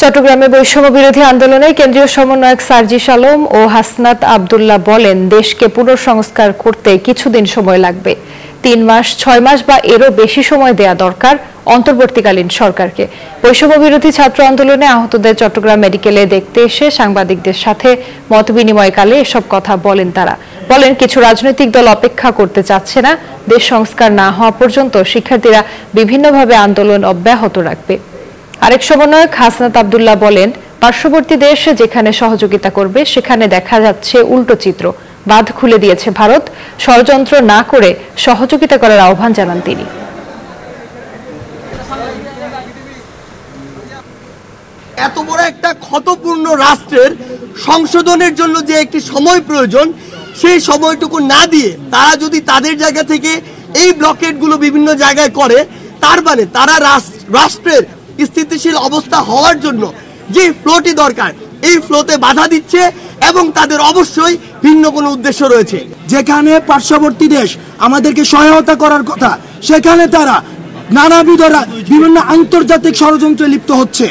চট্টগ্রামে বৈষম্য বিরোধী আন্দোলনে কেন্দ্রীয় সমন্বয়ক সার্জিস আলম ও হাসনাত আব্দুল্লাহ বলেন, দেশকে পুনঃসংস্কার করতে কিছুদিন সময় লাগবে। ৩ মাস, ৬ মাস বা এরও বেশি সময় দেয়া দরকার অন্তর্বর্তীকালীন সরকারকে। বৈষম্য বিরোধী ছাত্র আন্দোলনে আহতদের চট্টগ্রাম মেডিকেলে দেখতে এসে সাংবাদিকদের সাথে মতবিনিময়কালে এসব কথা বলেন তারা। বলেন, কিছু রাজনৈতিক দল অপেক্ষা করতে চাচ্ছে না। দেশ সংস্কার না হওয়া পর্যন্ত শিক্ষার্থীরা বিভিন্নভাবে আন্দোলন অব্যাহত রাখবে। আরেক সমন্বয়ক হাসনাত আব্দুল্লাহ বলেন, পার্শ্ববর্তী দেশ যেখানে সহযোগিতা করবে সেখানে দেখা যাচ্ছে উল্টো চিত্র। বাঁধ খুলে দিয়েছে ভারত। ষড়যন্ত্র না করে সহযোগিতা করার আহ্বান জানান তিনি। এত বড় একটা ক্ষতপূর্ণ রাষ্ট্রের সংশোধনের জন্য যে একটি সময় প্রয়োজন, সেই সময়টুকু না দিয়ে তারা যদি তাদের জায়গা থেকে এই ব্লকেটগুলো বিভিন্ন জায়গায় করে, তার মানে তারা রাষ্ট্রের স্থিতিশীল অবস্থা হওয়ার জন্য যে ফ্লোটি দরকার, এই ফ্লোতে বাধা দিচ্ছে এবং তাদের অবশ্যই ভিন্ন কোনো উদ্দেশ্য রয়েছে। যেখানে পার্শ্ববর্তী দেশ আমাদেরকে সহায়তা করার কথা, সেখানে তারা নানাবিধ বিভিন্ন আন্তর্জাতিক ষড়যন্ত্রে লিপ্ত হচ্ছে।